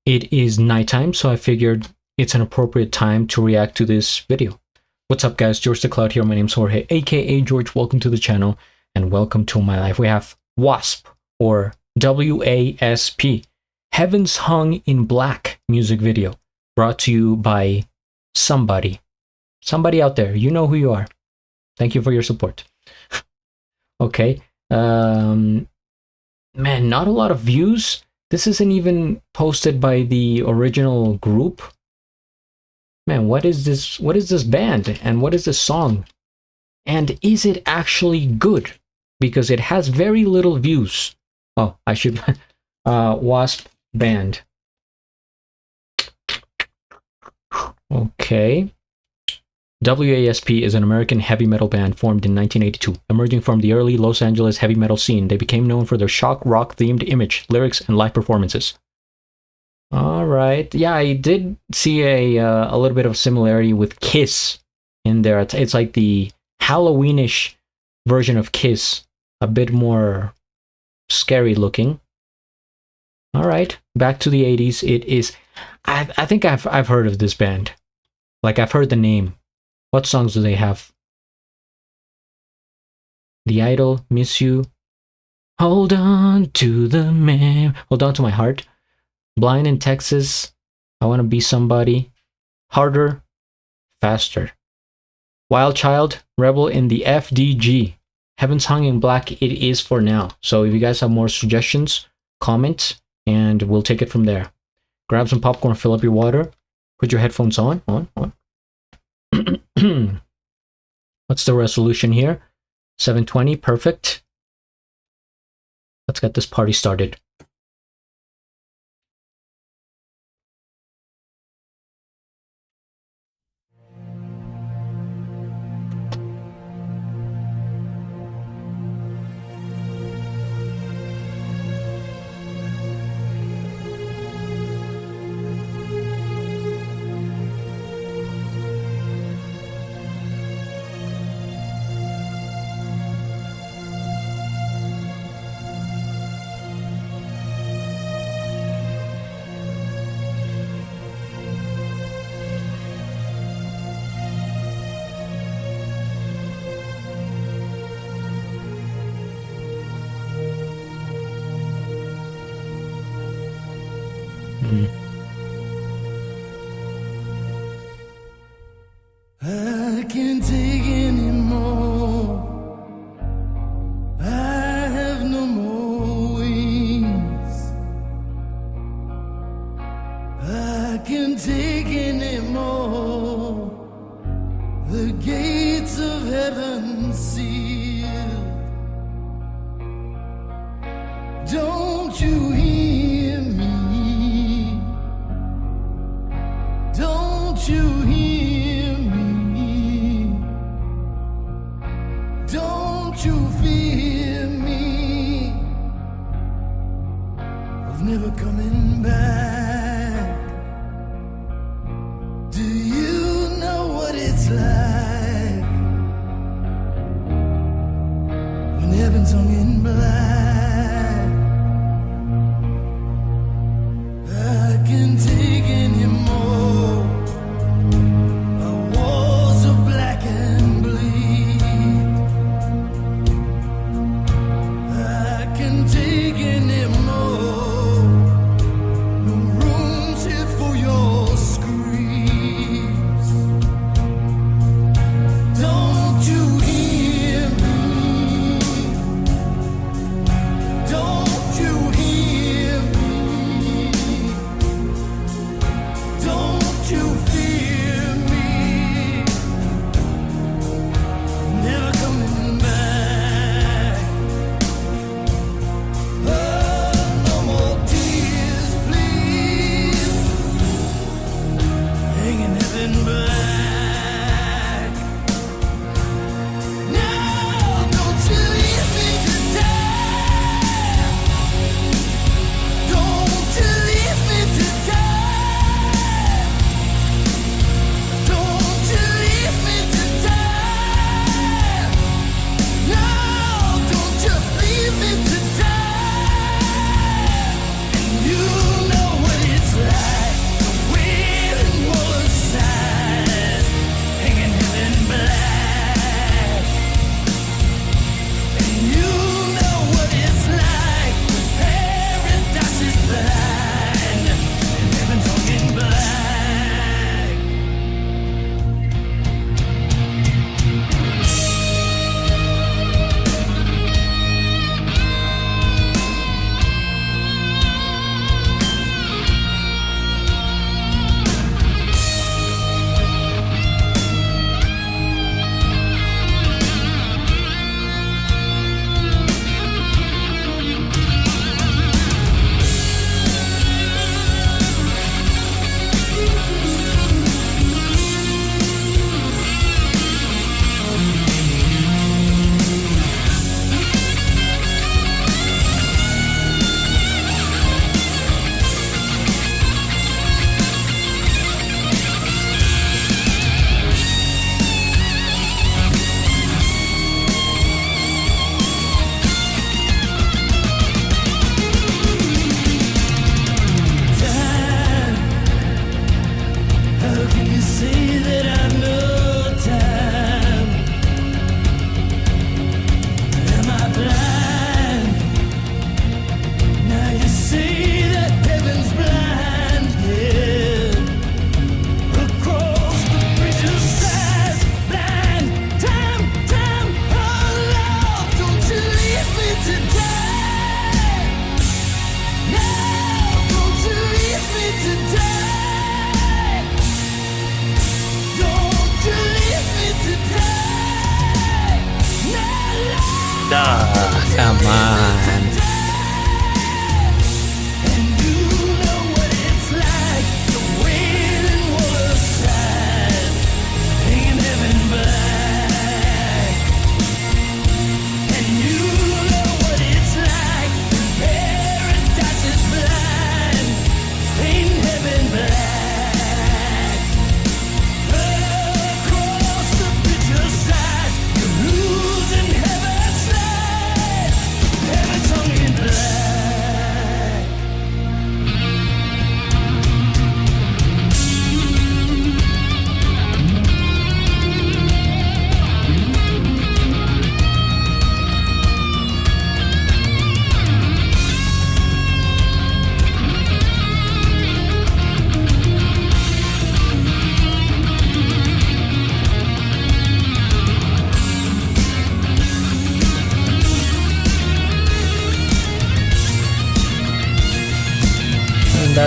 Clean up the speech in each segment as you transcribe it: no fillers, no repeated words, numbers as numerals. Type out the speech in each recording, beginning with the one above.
it is nighttime, so I figured it's an appropriate time to react to this video. What's up, guys? GeorgeTheCloud here. My name's Jorge, aka George. Welcome to the channel and welcome to my life. We have W.A.S.P or W.A.S.P, Heavens Hung in Black music video, brought to you by somebody out there. You know who you are. Thank you for your support. Okay. Man, not a lot of views. This isn't even posted by the original group. Man, what is this? What is this band? And what is this song? And is it actually good? Because it has very little views. Oh, I should... W.A.S.P band. Okay. W.A.S.P is an American heavy metal band formed in 1982. Emerging from the early Los Angeles heavy metal scene, they became known for their shock rock-themed image, lyrics, and live performances. All right. Yeah, I did see a little bit of similarity with Kiss in there. It's like the Halloweenish version of Kiss, a bit more scary looking. All right, back to the 80s. It is... I think I've heard of this band. Like, I've heard the name. What songs do they have? The Idol, Miss You, Hold On to the Man, Hold On to My Heart, Blind in Texas, I Want to Be Somebody, Harder, Faster, Wild Child, Rebel in the FDG, Heavens Hung in Black, it is for now. So if you guys have more suggestions, comment, and we'll take it from there. Grab some popcorn, fill up your water, put your headphones on. What's the resolution here? 720, perfect. Let's get this party started. I can't take anymore. I have no more wings. I can't take anymore. The gates of heaven sealed. Don't you hear me? Don't you hear me? Don't you fear me of never coming back? Do you know what it's like when heaven's hung in black? I can't take anymore. Our walls are black and bleed. I can't take anymore. No room's here for your screams. Don't you hear me? Don't you hear me?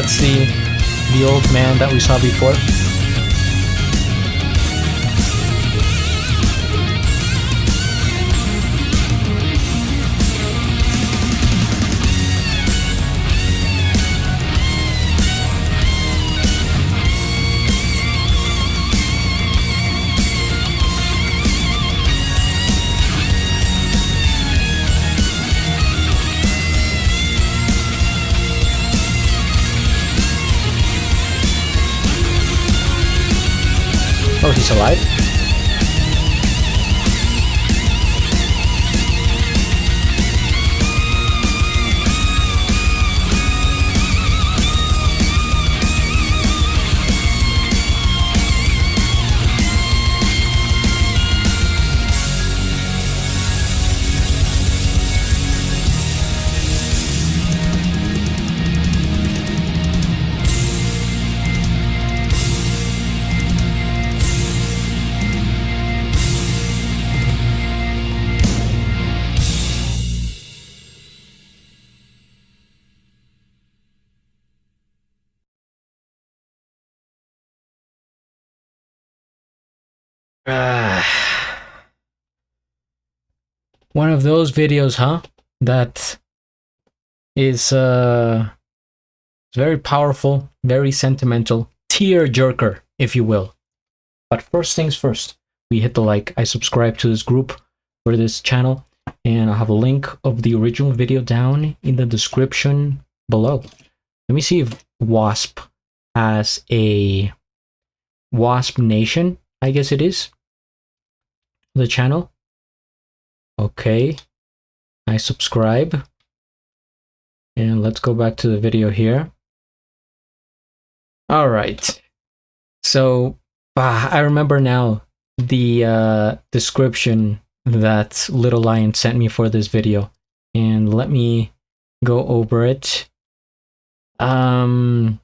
That's the old man that we saw before. Oh, he's alive? One of those videos, huh? That is very powerful, very sentimental, tear jerker, if you will. But first things first, we hit the like. I subscribe to this group for this channel, and I'll have a link of the original video down in the description below. Let me see if W.A.S.P has a W.A.S.P Nation, I guess it is, the channel. Okay, I subscribe, and let's go back to the video here. All right, so I remember now the description that Little Lion sent me for this video, and let me go over it. So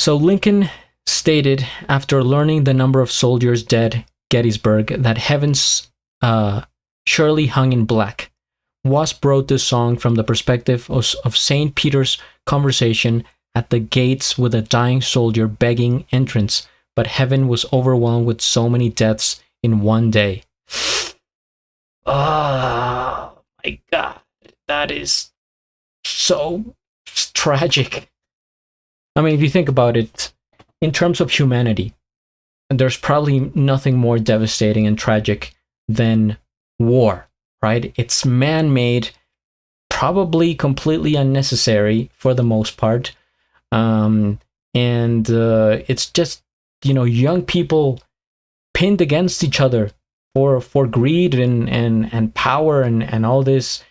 Lincoln stated, after learning the number of soldiers dead Gettysburg, that heavens surely hung in black. W.A.S.P wrote this song from the perspective of St. Peter's conversation at the gates with a dying soldier begging entrance, but heaven was overwhelmed with so many deaths in one day. Oh my God, that is so tragic. I mean, if you think about it, in terms of humanity, there's probably nothing more devastating and tragic than war, right? It's man-made, probably completely unnecessary for the most part. And it's just, you know, young people pinned against each other for greed and power and all this,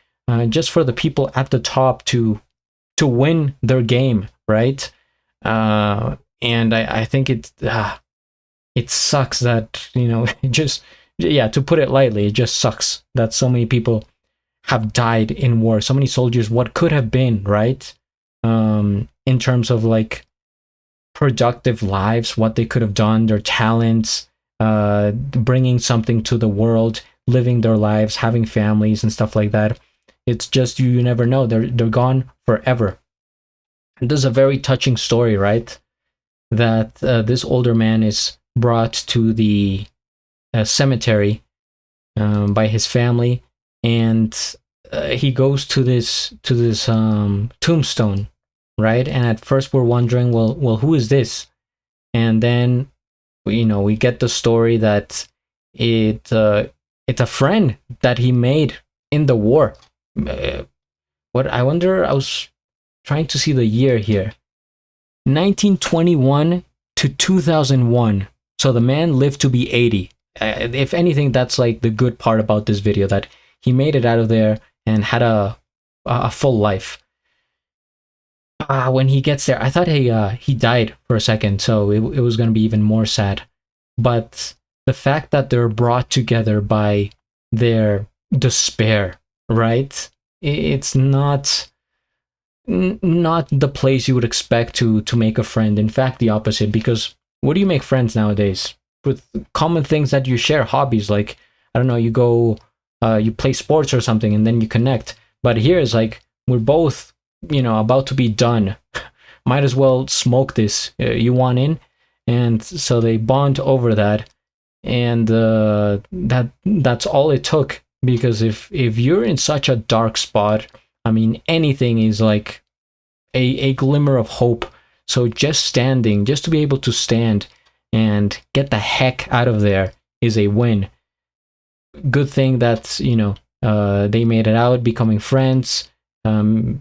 just for the people at the top to win their game, right? And I think it sucks that, you know, just, yeah, to put it lightly, it just sucks that so many people have died in war. So many soldiers, what could have been, right? In terms of like productive lives, what they could have done, their talents, bringing something to the world, living their lives, having families and stuff like that. It's just, you never know. They're gone forever. And this is a very touching story, right? That this older man is brought to the cemetery by his family, and he goes to this tombstone, right? And at first we're wondering, well, who is this? And then, you know, we get the story that it's a friend that he made in the war. What I wonder, I was trying to see the year here. 1921 to 2001. So the man lived to be 80. If anything, that's like the good part about this video, that he made it out of there and had a full life. When he gets there, I thought he died for a second, so it was going to be even more sad. But the fact that they're brought together by their despair, right? It's not the place you would expect to make a friend. In fact, the opposite, because where do you make friends nowadays? With common things that you share, hobbies, like, I don't know, you go, you play sports or something, and then you connect. But here is like, we're both about to be done. Might as well smoke this. You want in? And so they bond over that, and that's all it took. Because if you're in such a dark spot, I mean, anything is like a glimmer of hope. So just to be able to stand and get the heck out of there is a win. Good thing that they made it out, becoming friends, having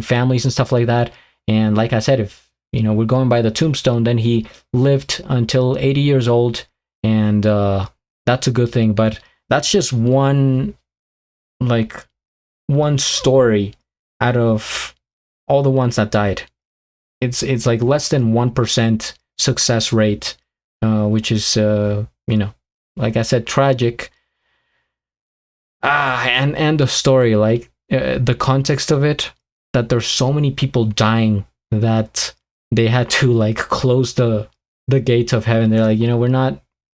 families and stuff like that. And like I said, if we're going by the tombstone, then he lived until 80 years old, and that's a good thing. But that's just one story out of all the ones that died. It's like less than 1% success rate, which is like I said, tragic. And the story, like the context of it, that there's so many people dying that they had to like close the gates of heaven. They're like,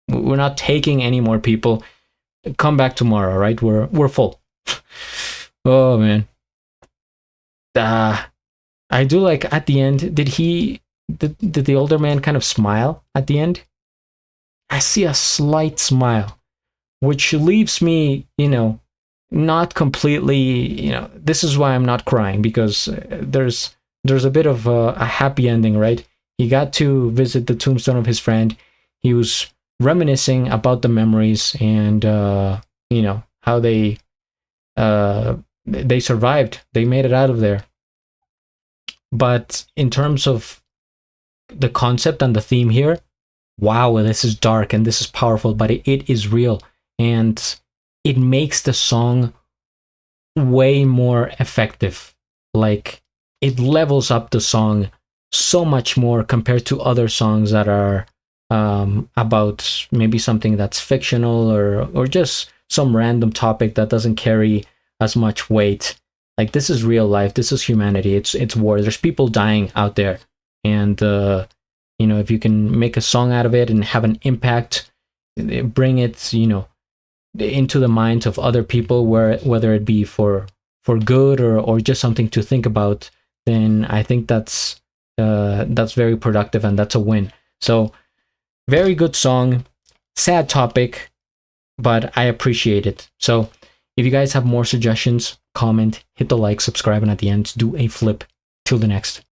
we're not taking any more people. Come back tomorrow, right? We're full. Oh man. I do like at the end. Did the older man kind of smile at the end? I see a slight smile, which leaves me, not completely, this is why I'm not crying, because there's a bit of a happy ending, right? He got to visit the tombstone of his friend. He was reminiscing about the memories and, how they survived. They made it out of there. But in terms of the concept and the theme here, wow, this is dark and this is powerful, but it is real. And it makes the song way more effective. Like, it levels up the song so much more compared to other songs that are about maybe something that's fictional or just some random topic that doesn't carry as much weight. Like, this is real life. This is humanity. It's war. There's people dying out there. And, if you can make a song out of it and have an impact, bring it, into the minds of other people, whether it be for good or just something to think about, then I think that's very productive, and that's a win. So, very good song, sad topic, but I appreciate it. So, if you guys have more suggestions, comment, hit the like, subscribe, and at the end, do a flip. Till the next.